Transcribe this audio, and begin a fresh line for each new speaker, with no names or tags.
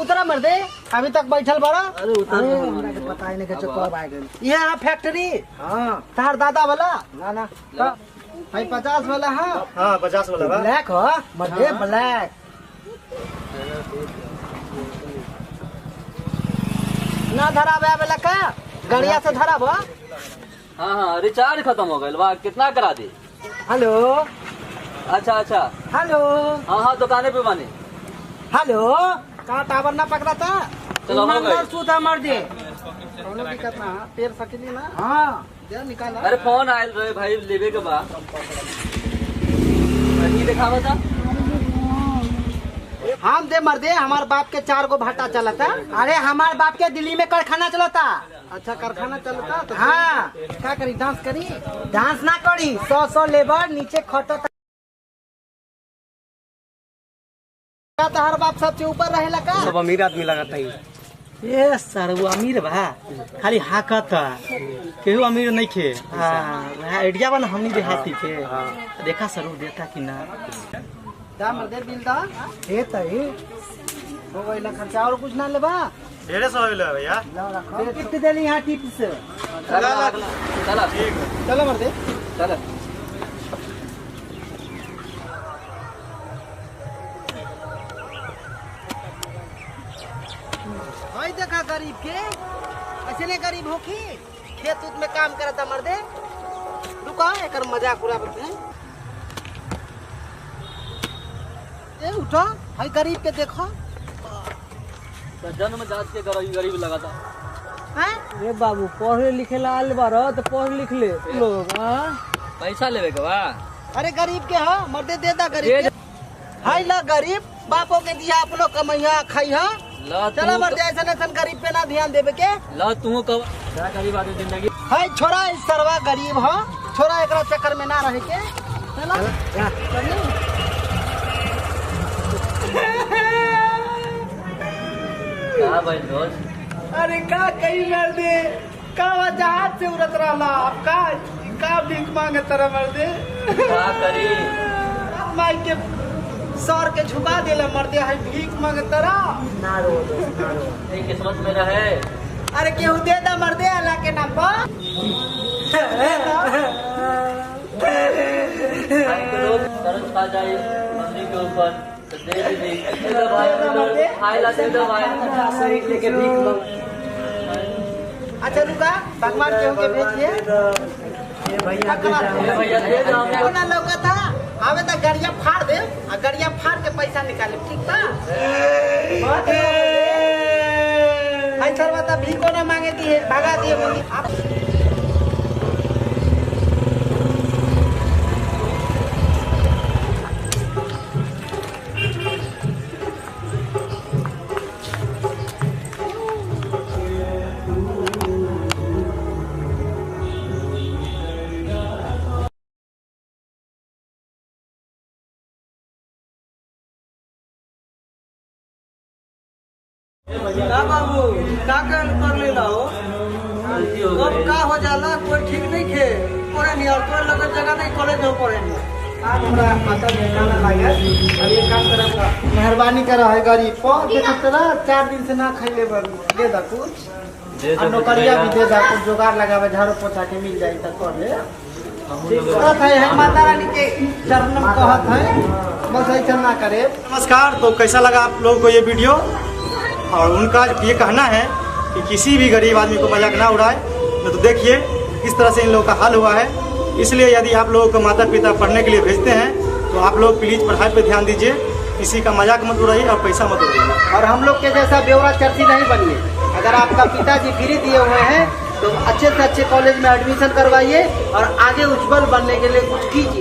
उतरा मर दे, अभी तक बैठल बड़ा।
अरे
हमरा के पता ही नहीं कब आ गई। यहाँ फैक्ट्री हाँ तार दादा वाला ना ना भाई 50 वाला हाँ
50 वाला बा।
ब्लैक हो मर दे ब्लैक ना धरा वाला का गड़िया से धरा बा।
हाँ रिचार्ज खत्म हो गया वाह कितना करा दे।
हेलो
अच्छा
हेलो
हाँ दुकाने पे बने।
हेलो कहाँ टावर ना पकड़ा था
चलो हो गई।
सूता मर दे कोनो दिक्कत ना पेड़ सकली ना हाँ दे निकाला।
अरे फोन आयल रहे भाई लेवे के बाद दिखावा था
हम दे मर दे हमारे बाप के 4 गो भाटा चला था। अरे हमारे बाप के दिल्ली में कारखाना चलता। अच्छा कारखाना चलता तो हाँ क्या करी डांस करी डांस ना करी 100 लेबर नीचे खटता हर बाप सबसे ऊपर रहेला का।
सब अमीर आदमी लगाता है।
ये सर वो अमीर बा खाली हाकत केहू अमीर नहीं खे। आइडिया बना हमनी देहाती के देखा सर वो देता कि ना
दा मर दे बिल दा हे तई हो गइल खर्चा और कुछ ना लेबा
150 ले भैया।
कितने देली यहाँ टिप्स
चला
चलो मर दे
चला
भाई देखा गरीब के ऐसे नहीं गरीब हो की खेत उत में काम करता मर दे रुका एकर मजाक उड़ावत है। ए उठो भाई गरीब के देखो
जन्म जात के गरीब लगाता
हैं
ये बाबू पढ़े लिखे ला आल बारो तो पढ़ लिख ले लोग
पैसा लेवे के बा।
अरे गरीब के हा मर्दे देता गरीब के हाय ला गरीब बापो के दिया अपनो कमैया खाइहा चला मर्दे ऐसा गरीब पे ना ध्यान देवे के
ला तू कब क्या गरीब आदमी जिंदगी
हाय छोरा इस सरवा गरीब हा छोरा एकरा चक्कर में ना रहे के चला
क्या भाई दोस्त
अरे का कही मर दे का वजह से उड़त रहला अब का भीख मांगे तरह मर दे
क्या करी
माई के सर के झुका देला मर दे है भीख मांगे तरह
ना रो
ये किस्मत में रहे।
अरे केहू दे दा मर दे अल्लाह के नाम पर
तरस खा जाए मंदिर के ऊपर तो दे दी भाई खाए ला दे दो भाई
लेके भीख मांग। अच्छा रुका भगवान केहू के भेज दिए
भैया
भैया दे दो हमने
कोना लौका था आवे तो गड़िया फाड़ दे आ गड़िया फाड़ के पैसा निकाले ठीक बा। आई सरवा तो भीखो ना मांगे दिए भगा दिए मंदिर
का बाबू का कर ले हो अब का हो जाला कोई ठीक नहीं खे पढ़े नहीं और कोई लगे जगह नहीं कॉलेज हो पढ़े नहीं
आज हमरा माता में खाना लागे अब ये काम करा मेहरबानी करा है गरीब पर देखो तेरा 4 दिन से ना खइले दे दा कुछ और नौकरिया भी दे दा कुछ जुगाड़ लगावे झाड़ू पोछा के मिल जाई त कर ले कहत है माता रानी के चरण में कहत है बस ऐसा ना करे।
नमस्कार। तो कैसा लगा आप लोगों को ये वीडियो और उनका ये कहना है कि किसी भी गरीब आदमी को मजाक ना उड़ाए। तो देखिए इस तरह से इन लोगों का हाल हुआ है। इसलिए यदि आप लोगों को माता पिता पढ़ने के लिए भेजते हैं तो आप लोग प्लीज़ पढ़ाई पे ध्यान दीजिए। किसी का मजाक मत उड़ाइए और पैसा मत उड़ाइए।
और हम लोग के जैसा बेवड़ा चर्ची नहीं बनिए। अगर आपका पिताजी फ्री दिए हुए हैं तो अच्छे से अच्छे कॉलेज में एडमिशन करवाइए और आगे उज्जवल बनने के लिए कुछ कीजिए।